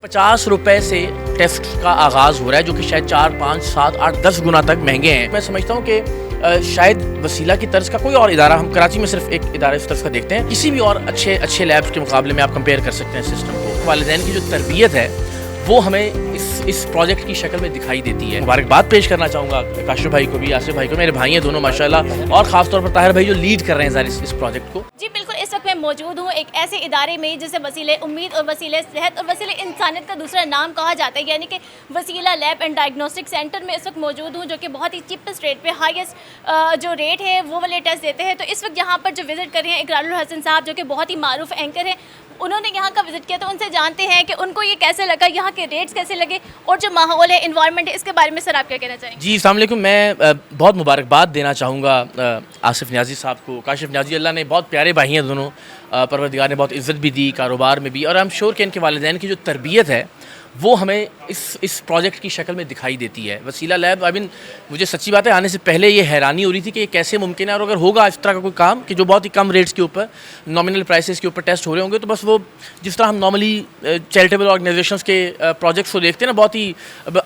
50 रुपए से टेस्ट का आगाज़ हो रहा है, जो कि शायद 4, 5, 7, 8, 10 गुना तक महंगे हैं। मैं समझता हूँ कि शायद वसीला की तर्ज का कोई और इदारा, हम कराची में सिर्फ एक इदारा इस तरफ का देखते हैं, किसी भी और अच्छे लैब्स के मुकाबले में आप कंपेयर कर सकते हैं सिस्टम को। वालिदैन की जो तरबियत है वो हमें इस प्रोजेक्ट की शक्ल में दिखाई देती है। मुबारकबाद पेश करना चाहूँगा काशिफ भाई को भी, आसिफ भाई को, मेरे भाई हैं दोनों माशाल्लाह, और ख़ास तौर पर ताहिर भाई जो लीड कर रहे हैं इस प्रोजेक्ट को। जी बिल्कुल, इस वक्त मैं मौजूद हूँ एक ऐसे इदारे में जिसे वसीले उम्मीद और वसीले सेहत और वसीले इंसानियत का दूसरा नाम कहा जाता है, यानी कि वसीला लैब एंड डायग्नोस्टिक सेंटर में इस वक्त मौजूद हूँ, जो कि बहुत ही चीपेस्ट रेट पे हाईएस्ट जो रेट है वो वाले टेस्ट देते हैं। तो इस वक्त यहाँ पर जो विज़िट कर रहे हैं इकरारुल हसन साहब, जो कि बहुत ही मारूफ एंकर हैं, उन्होंने यहाँ का विज़िट किया, तो उनसे जानते हैं कि उनको ये कैसे लगा, यहाँ के रेट्स कैसे लगे और जो माहौल है, इन्वायरमेंट है, इसके बारे में सर आप क्या कहना चाहेंगे? जी अस्सलाम वालेकुम। मैं बहुत मुबारकबाद देना चाहूँगा आसिफ नियाज़ी साहब को, काशिफ नियाज़ी। अल्लाह ने बहुत प्यारे भाई हैं दोनों, परवरदिगार ने बहुत इज़्ज़त भी दी कारोबार में भी, और आई एम श्योर कि इनके वालिदैन की जो तरबियत है वो हमें इस प्रोजेक्ट की शक्ल में दिखाई देती है। वसीला लैब, आई मीन मुझे सच्ची बात है आने से पहले ये हैरानी हो रही थी कि ये कैसे मुमकिन है, और अगर होगा इस तरह का कोई काम कि जो बहुत ही कम रेट्स के ऊपर, नॉमिनल प्राइसेस के ऊपर टेस्ट हो रहे होंगे, तो बस वो जिस तरह हम नॉर्मली चैरिटेबल ऑर्गेनाइजेशंस के प्रोजेक्ट्स को देखते हैं ना, बहुत ही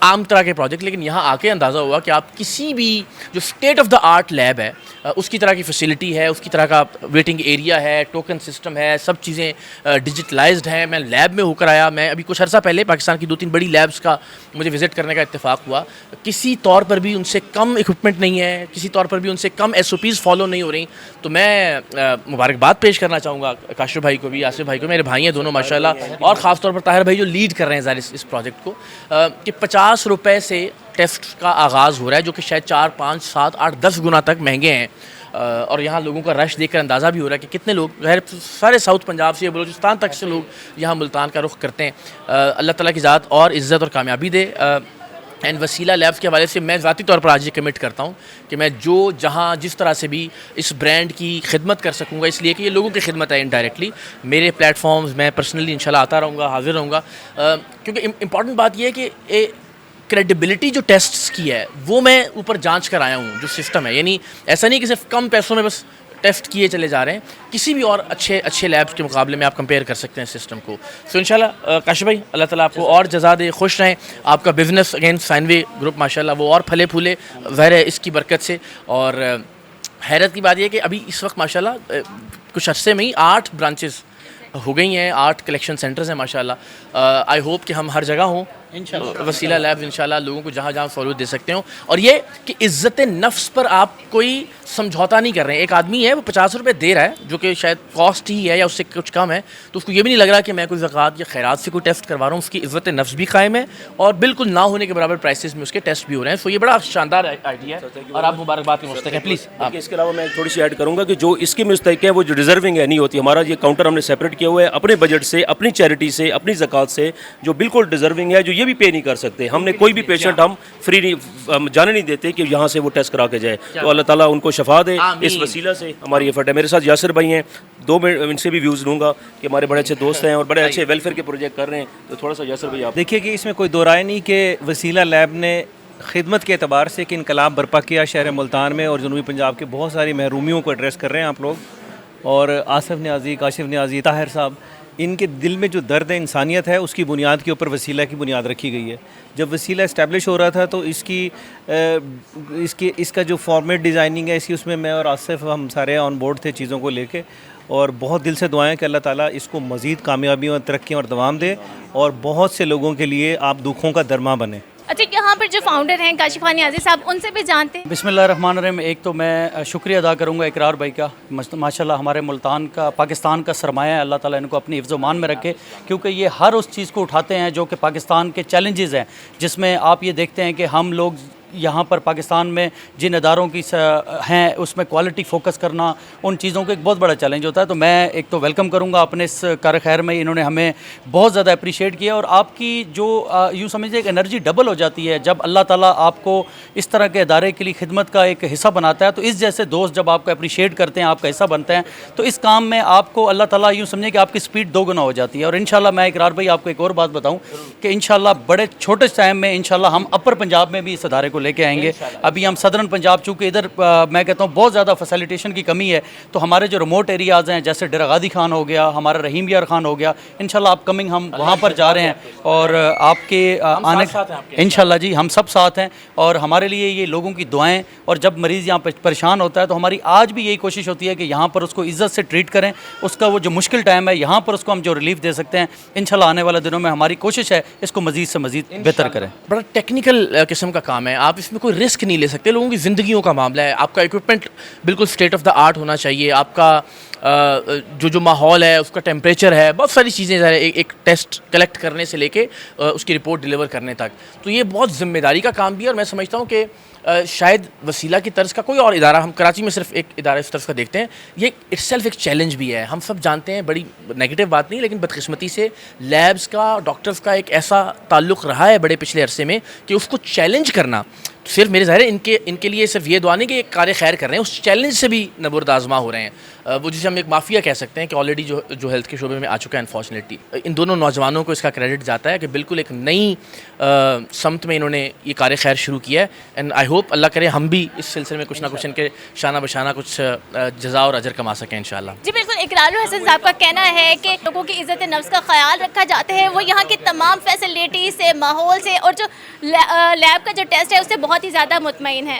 आम तरह के प्रोजेक्ट, लेकिन यहाँ आके अंदाज़ा हुआ कि आप किसी भी जो state of the art lab है उसकी तरह की फैसिलिटी है, उसकी तरह का वेटिंग एरिया है, टोकन सिस्टम है, सब चीज़ें डिजिटलाइज्ड हैं। मैं लैब में होकर आया, मैं अभी कुछ अर्सा पहले पाकिस्तान की 2-3 बड़ी लैब्स का मुझे विज़िट करने का इत्तेफाक हुआ, किसी तौर पर भी उनसे कम इक्विपमेंट नहीं है, किसी तौर पर भी उनसे कम SOPs फॉलो नहीं हो रही। तो मैं मुबारकबाद पेश करना चाहूँगा काशिफ भाई को भी, आसिफ भाई को, मेरे भाई हैं दोनों माशाल्लाह, और ख़ास तौर पर ताहिर भाई जो लीड कर रहे हैं इस प्रोजेक्ट को, कि 50 रुपए से टेस्ट का आगाज़ हो रहा है, जो कि शायद 4, 5, 7, 8, 10 गुना तक महंगे हैं। और यहाँ लोगों का रश देखकर अंदाज़ा भी हो रहा है कि कितने लोग, गैर सारे साउथ पंजाब से, बलूचिस्तान तक से लोग यहाँ मुल्तान का रुख करते हैं। अल्लाह ताला की ज़ात और इज़्ज़त और कामयाबी दे। एंड वसीला लैब्स के हवाले से मैं ज़ाती तौर पर आज ये कमिट करता हूँ कि मैं जहाँ जिस तरह से भी इस ब्रांड की खिदमत कर सकूँगा, इसलिए कि ये लोगों की खिदमत है इनडायरेक्टली, मेरे प्लेटफॉर्म्स मैं पर्सनली इंशाल्लाह आता रहूँगा, हाज़िर रहूँगा, क्योंकि इम्पॉर्टेंट बात यह है कि क्रेडिबिलिटी जो टेस्ट्स की है वो मैं ऊपर जांच कर आया हूँ, जो सिस्टम है, यानी ऐसा नहीं कि सिर्फ कम पैसों में बस टेस्ट किए चले जा रहे हैं, किसी भी और अच्छे लैब्स के मुकाबले में आप कंपेयर कर सकते हैं सिस्टम को। सो इंशाल्लाह काशिफ भाई, अल्लाह ताला आपको और जज़ा दे, खुश रहें, आपका बिज़नेस अगेन साइनवे ग्रुप माशाल्लाह वो और फले फूले, ज़ाहिर है इसकी बरकत से। और हैरत की बात यह है कि अभी इस वक्त माशाल्लाह कुछ अरसे में ही 8 ब्रांचेस हो गई हैं, 8 कलेक्शन सेंटर्स हैं माशाल्लाह। आई होप कि हम हर जगह हों इंशाल्लाह, वसीला लैब्स इंशाल्लाह लोगों को जहाँ सहूलत दे सकते हो। और ये कि इज़्ज़त नफ्स पर आप कोई समझौता नहीं कर रहे हैं। एक आदमी है वो 50 रुपये दे रहा है, जो कि शायद कॉस्ट ही है या उससे कुछ कम है, तो उसको ये भी नहीं लग रहा कि मैं कोई ज़कात या खैरात से कोई टेस्ट करवा रहा हूँ। उसकी इज़्ज़त नफ्स भी कायम है और बिल्कुल ना होने के बराबर प्राइसेस में उसके टेस्ट भी हो रहे हैं। सो ये बड़ा शानदार आइडिया है और आप मुबारकबाद के मुस्तहिक हैं। प्लीज़ इसके अलावा मैं थोड़ी सी ऐड करूँगा कि जो इसके मुस्तहिक है वो जो डिज़र्विंग है नहीं होती। हमारा ये काउंटर हमने सेपरेट किया हुआ है अपने बजट से, अपनी चैरिटी से, अपनी ज़कात से, जो बिल्कुल डिज़र्विंग है, जो ये भी पे नहीं कर सकते। हमने कोई भी पेशेंट हम फ्री नहीं जाने नहीं देते कि यहाँ से वो टेस्ट करा के जाए। तो अल्लाह ताला उनको शफा दे, इस वसीला से हमारी एफर्ट है। मेरे साथ यासिर भाई हैं, 2 मिनट इनसे भी व्यूज़ लूँगा कि हमारे बड़े अच्छे दोस्त हैं और बड़े अच्छे वेलफेयर के प्रोजेक्ट कर रहे हैं। तो थोड़ा सा यासिर भाई आप देखिए कि इसमें कोई दो राय नहीं कि वसीला लैब ने खिदमत के अतबार से एक इनकलाब बर्पा किया शहर मुल्तान में, और जनूबी पंजाब के बहुत सारी महरूमियों को एड्रेस कर रहे हैं आप लोग। और आसिफ नियाज़ी, काशिफ नियाज़ी, ताहिर साहब, इनके दिल में जो दर्द है इंसानियत है, उसकी बुनियाद के ऊपर वसीला की बुनियाद रखी गई है। जब वसीला इस्टेब्लिश हो रहा था तो इसका जो फॉर्मेट डिज़ाइनिंग है इसकी, उसमें मैं और आसिफ हम सारे ऑन बोर्ड थे चीज़ों को लेके, और बहुत दिल से दुआएं कि अल्लाह ताला इसको मज़ीद कामयाबियों और तरक्की और दवाम दे और बहुत से लोगों के लिए आप दुखों का दरमा बने। अच्छा, यहाँ पर जो फाउंडर हैं काशिफ नियाज़ी साहब, उनसे भी जानते हैं। बिस्मिल्लाहिर्रहमानिर्रहीम। एक तो मैं शुक्रिया अदा करूँगा इकरार भाई का, माशाल्लाह हमारे मुल्तान का, पाकिस्तान का सरमाया है, अल्लाह ताला इनको अपनी हिफ्ज़-ओ-मान में रखे, क्योंकि ये हर उस चीज़ को उठाते हैं जो कि पाकिस्तान के चैलेंजेस हैं, जिसमें आप ये देखते हैं कि हम लोग यहाँ पर पाकिस्तान में जिन अदारों की हैं उसमें क्वालिटी फ़ोकस करना, उन चीज़ों का एक बहुत बड़ा चैलेंज होता है। तो मैं एक तो वेलकम करूँगा अपने इस कार खैर में, इन्होंने हमें बहुत ज़्यादा अप्रिशिएट किया, और आपकी जो यूँ समझिए एक एनर्जी डबल हो जाती है जब अल्लाह ताला आपको इस तरह के अदारे के लिए खिदमत का एक हिस्सा बनाता है। तो इस जैसे दोस्त जब आपको अप्रिशिएट करते हैं, आपका हिस्सा बनते हैं, तो इस काम में आपको अल्लाह ताला यूँ समझिए कि आपकी स्पीड 2 गुना हो जाती है। और इंशाल्लाह मैं इकरार भाई आपको एक और बात बताऊँ कि इंशाल्लाह बड़े छोटे टाइम में इंशाल्लाह हम अपर पंजाब में भी इस अदारे को लेके आएंगे। अभी हम सदर्न पंजाब, चूँकि इधर मैं कहता हूँ बहुत ज़्यादा फैसिलिटेशन की कमी है, तो हमारे जो रिमोट एरियाज़ हैं जैसे डेरा गादी खान हो गया, हमारा रहीम यार खान हो गया, इंशाल्लाह आप कमिंग हम वहाँ पर जा रहे हैं और आपके आने इंशाल्लाह जी हम सब साथ हैं। और हमारे लिए ये लोगों की दुआएं, और जब मरीज़ यहाँ पर परेशान होता है तो हमारी आज भी यही कोशिश होती है कि यहाँ पर उसको इज़्ज़त से ट्रीट करें, उसका वो जो मुश्किल टाइम है यहाँ पर उसको हम जो रिलीफ दे सकते हैं, इंशाल्लाह आने वाले दिनों में हमारी कोशिश है इसको मज़ीद से मज़ीद बेहतर करें। बड़ा टेक्निकल किस्म का काम है, आप इसमें कोई रिस्क नहीं ले सकते, लोगों की ज़िंदगियों का मामला है, आपका इक्विपमेंट बिल्कुल स्टेट ऑफ द आर्ट होना चाहिए, आपका जो माहौल है उसका टेम्परेचर है, बहुत सारी चीज़ें ज़रा एक टेस्ट कलेक्ट करने से लेके उसकी रिपोर्ट डिलीवर करने तक, तो ये बहुत ज़िम्मेदारी का काम भी है। और मैं समझता हूँ कि शायद वसीला की तर्ज का कोई और इदारा, हम कराची में सिर्फ एक इदारा इस तर्ज का देखते हैं, ये इटसेल्फ एक चैलेंज भी है। हम सब जानते हैं, बड़ी नेगेटिव बात नहीं, लेकिन बदकिस्मती से लैब्स का, डॉक्टर्स का एक ऐसा ताल्लुक़ रहा है बड़े पिछले अरसे में कि उसको चैलेंज करना, सिर्फ मेरे ज़ाहिर इनके लिए सिर्फ ये दुआ नहीं कि एक कार्य खैर कर रहे हैं, उस चैलेंज से भी नबुर्द आज़मा हो रहे हैं। वो जिसे हम एक माफिया कह सकते हैं कि ऑलरेडी जो हेल्थ के शोबे में आ चुका है अनफॉर्चुनेटली। इन दोनों नौजवानों को इसका क्रेडिट जाता है कि बिल्कुल एक नई समत में इन्होंने ये कार्य खैर शुरू किया है। एंड आई होप अल्लाह करे हम भी इस सिलसिले में कुछ ना कुछ इनके शाना बशाना कुछ जज़ा और अजर कमा सकें इंशाअल्लाह। जी बिल्कुल, इकरार हसन साहब का कहना है कि लोगों की इज़्ज़त नफ्स का ख्याल रखा जाता है, वो यहाँ की तमाम फैसिलिटीज़ से, माहौल से और जो लैब का जो टेस्ट है उससे बहुत ही ज़्यादा मुतमईन है।